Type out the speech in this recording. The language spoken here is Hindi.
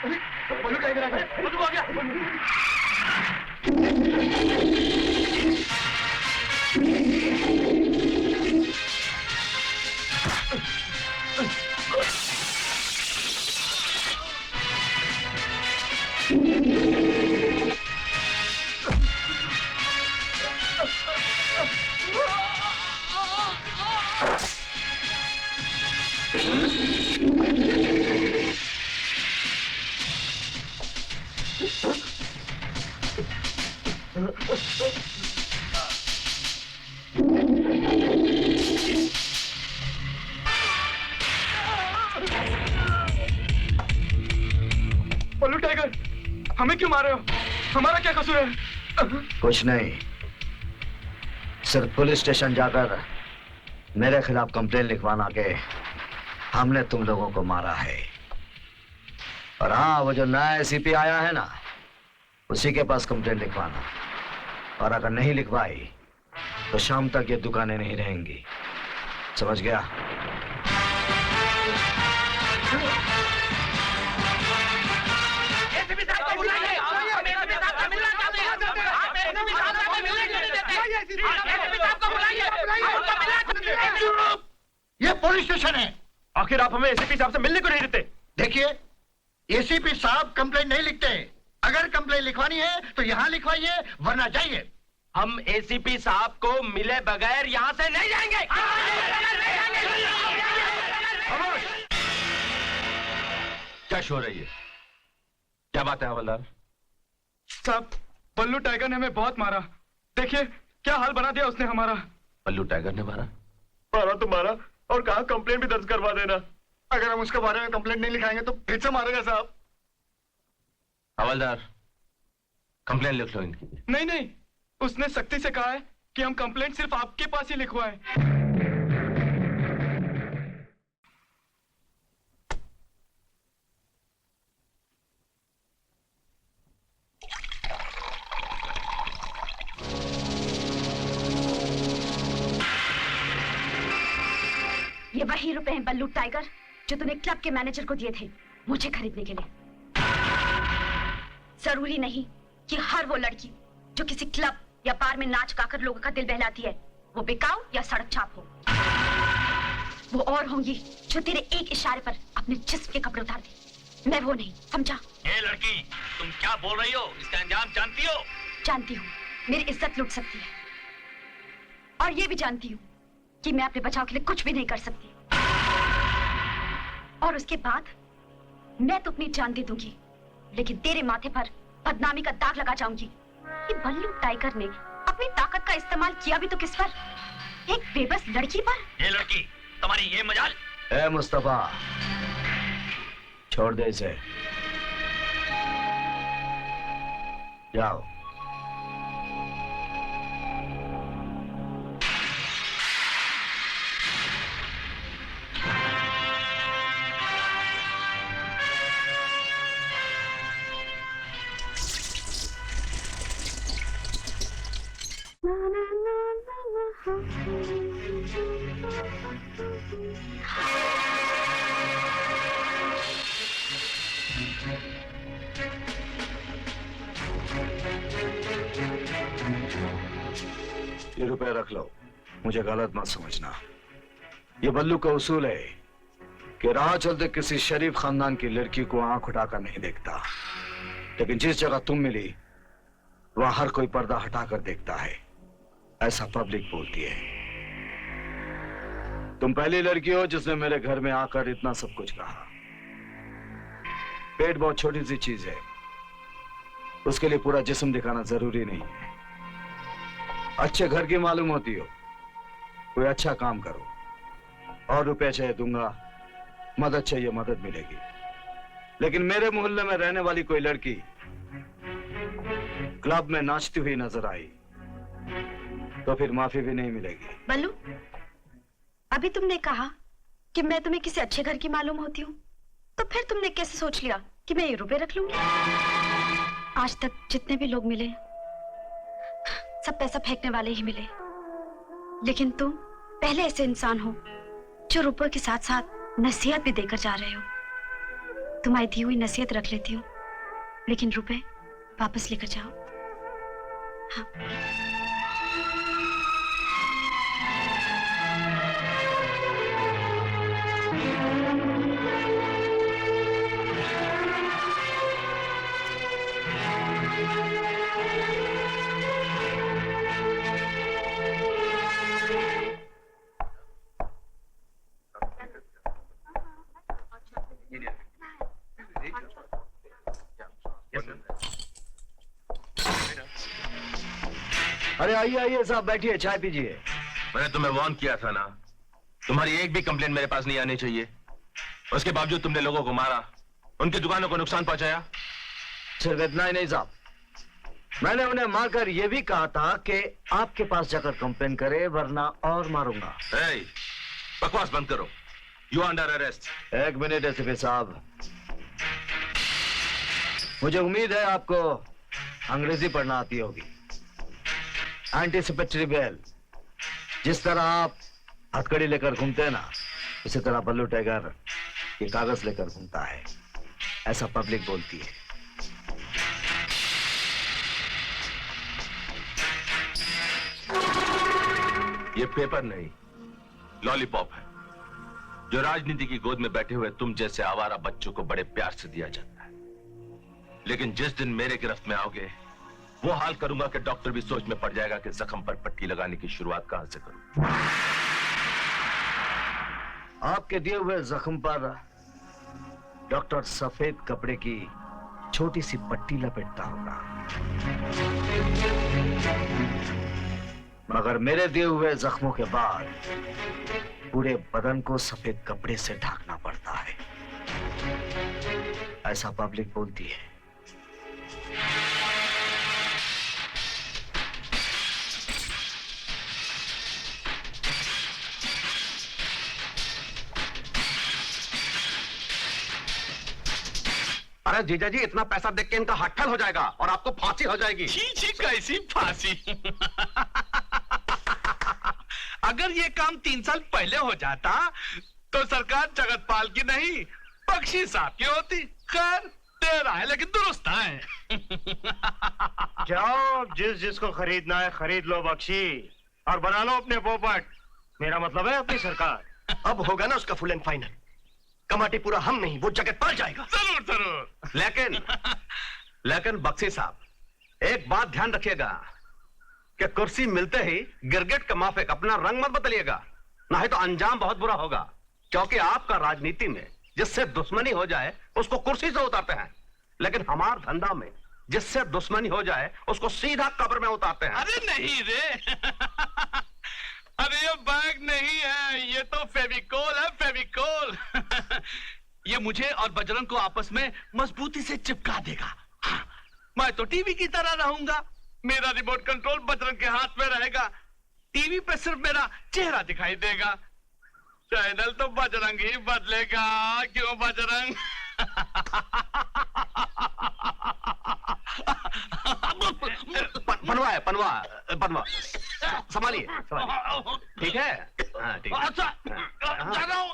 बल्लू टाइगर आ गया, बल्लू आ गया। बल्लू टाइगर, हमें क्यों मार रहे हो? हमारा क्या कसूर है? कुछ नहीं, सिर्फ पुलिस स्टेशन जाकर मेरे खिलाफ कंप्लेन लिखवाना के हमने तुम लोगों को मारा है। और हाँ, वो जो नया एसीपी आया है ना, उसी के पास कंप्लेन लिखवाना। और अगर नहीं लिखवाई तो शाम तक ये दुकानें नहीं रहेंगी, समझ गया? ये पुलिस स्टेशन है। आखिर आप हमें एसीपी साहब से मिलने को नहीं देते? देखिए, एसीपी साहब कंप्लेंट नहीं लिखते। अगर कंप्लेंट लिखवानी है तो यहाँ लिखवाइए, वरना जाइए। हम एसीपी साहब को मिले बगैर यहाँ से नहीं जाएंगे। क्या शोर है ये? क्या बात है हवलदार? साहब, बल्लू टाइगर ने हमें बहुत मारा। देखिए क्या हाल बना दिया उसने हमारा। बल्लू टाइगर ने मारा? मारा तो मारा, और कहा कंप्लेंट भी दर्ज करवा देना। अगर हम उसके बारे में कंप्लेंट नहीं लिखाएंगे तो फिर से मारेगा साहब। हवलदार, कंप्लेंट लिख लो इनकी। नहीं नहीं, उसने सख्ती से कहा है कि हम कंप्लेंट सिर्फ आपके पास ही लिखवाएं। ये वही रुपए हैं बल्लू टाइगर जो तूने क्लब के मैनेजर को दिए थे मुझे खरीदने के लिए। जरूरी नहीं कि हर वो लड़की जो किसी क्लब या बार में नाच गाकर लोगों का दिल बहलाती है वो बिकाऊ या सड़क छाप हो। वो और होंगी जो तेरे एक इशारे पर अपने जिस्म के कपड़े उतार दे। मैं वो नहीं, समझा? ए लड़की, तुम क्या बोल रही हो? इसका अंजाम जानती हो? जानती हूँ मेरी इज्जत लुट सकती है, और ये भी जानती हूँ कि मैं अपने बचाव के लिए कुछ भी नहीं कर सकती। और उसके बाद मैं तो अपनी जान दे दूंगी, लेकिन तेरे माथे पर बदनामी का दाग लगा जाऊंगी कि बल्लू टाइगर ने अपनी ताकत का इस्तेमाल किया भी तो किस पर? एक बेबस लड़की पर। ये लड़की, तुम्हारी ये मजाल? ए मुस्तफा, छोड़ दे इसे, जाओ। ये रुपए रख लो, मुझे गलत मत समझना। ये बल्लू का उसूल है कि राह चलते किसी शरीफ खानदान की लड़की को आंख उठाकर नहीं देखता, लेकिन जिस जगह तुम मिली वहां हर कोई पर्दा हटाकर देखता है, ऐसा पब्लिक बोलती है। तुम पहली लड़की हो जिसने मेरे घर में आकर इतना सब कुछ कहा। पेट बहुत छोटी सी चीज है, उसके लिए पूरा जिस्म दिखाना जरूरी नहीं है। अच्छे घर की मालूम होती हो, कोई अच्छा काम करो, और रुपए चाहिए दूंगा, मदद चाहिए मदद मिलेगी। लेकिन मेरे मोहल्ले में रहने वाली कोई लड़की क्लब में नाचती हुई नजर आई तो फिर माफी भी नहीं मिलेगी। बल्लू, अभी तुमने कहा कि मैं तुम्हें किसी अच्छे घर की मालूम होती हूँ, तो फिर तुमने कैसे सोच लिया कि मैं ये रुपए रख लूंगी? आज तक जितने भी लोग मिले सब पैसा फेंकने वाले ही मिले, लेकिन तुम पहले ऐसे इंसान हो जो रुपयों के साथ साथ नसीहत भी देकर जा रहे हो। तुम्हारी दी हुई नसीहत रख लेती हूँ, लेकिन रुपए वापस लेकर जाओ। हाँ। अरे आइए आइए साहब, बैठिए, चाय पीजिए। मैंने तुम्हें वार्न किया था ना, तुम्हारी एक भी कंप्लेंट मेरे पास नहीं आनी चाहिए। उसके बावजूद तुमने लोगों को मारा, उनकी दुकानों को नुकसान पहुंचाया। सिर्फ इतना ही नहीं साहब, मैंने उन्हें मारकर यह भी कहा था कि आपके पास जाकर कंप्लेन करे, वरना और मारूंगा। बकवास बंद करो, यू अंडर अरेस्ट। एक मिनट एसपी साहब, मुझे उम्मीद है आपको अंग्रेजी पढ़ना आती होगी। एंटीसिपेटरी बेल, जिस तरह आप हथकड़ी लेकर घूमते हैं ना, उसी तरह बल्लू टाइगर ये कागज लेकर घूमता है, ऐसा पब्लिक बोलती है। ये पेपर नहीं, लॉलीपॉप है, जो राजनीति की गोद में बैठे हुए तुम जैसे आवारा बच्चों को बड़े प्यार से दिया जाता है। लेकिन जिस दिन मेरे गिरफ्त में आओगे, वो हाल करूंगा कि डॉक्टर भी सोच में पड़ जाएगा कि जख्म पर पट्टी लगाने की शुरुआत कहां से करूं। आपके दिए हुए जख्म पर डॉक्टर सफेद कपड़े की छोटी सी पट्टी लपेटता होगा, मगर मेरे दिए हुए जख्मों के बाद पूरे बदन को सफेद कपड़े से ढकना पड़ता है, ऐसा पब्लिक बोलती है। अरे जीजा जी, इतना पैसा देख के इनका हट्ठल हो जाएगा और आपको फांसी हो जाएगी। छी छी, कैसी फांसी? अगर ये काम 3 साल पहले हो जाता तो सरकार जगतपाल की नहीं, बख्शी साहब की होती। खैर देर आए लेकिन दुरुस्त आए। जाओ, जिसको खरीदना है खरीद लो बख्शी, और बना लो अपने पोपट। मेरा मतलब है अपनी सरकार। अब होगा ना उसका फुल एंड फाइनल। कमाटी पूरा हम नहीं, वो जगतपाल जाएगा। जरूर जरूर। लेकिन बख्शी साहब, एक बात ध्यान रखिएगा कि कुर्सी मिलते ही गिरगिट का माफिक अपना रंग मत बदलिएगा, नहीं तो अंजाम बहुत बुरा होगा। क्योंकि आपका राजनीति में जिससे दुश्मनी हो जाए उसको कुर्सी से उतारते हैं, लेकिन हमार धंधा में जिससे दुश्मनी हो जाए उसको सीधा कब्र में उतारते हैं। अरे नहीं रे। अरे ये बैग नहीं है, ये तो फेविकोल है, फेविकोल। ये मुझे और बजरंग को आपस में मजबूती से चिपका देगा। हाँ, मैं तो टीवी की तरह रहूंगा, मेरा रिमोट कंट्रोल बजरंग के हाथ में रहेगा। टीवी पे सिर्फ मेरा चेहरा दिखाई देगा, चैनल तो बजरंग ही बदलेगा। क्यों बजरंग? पनवा संभालिए, ठीक है? हाँ ठीक है। अच्छा, जा रहा हूँ।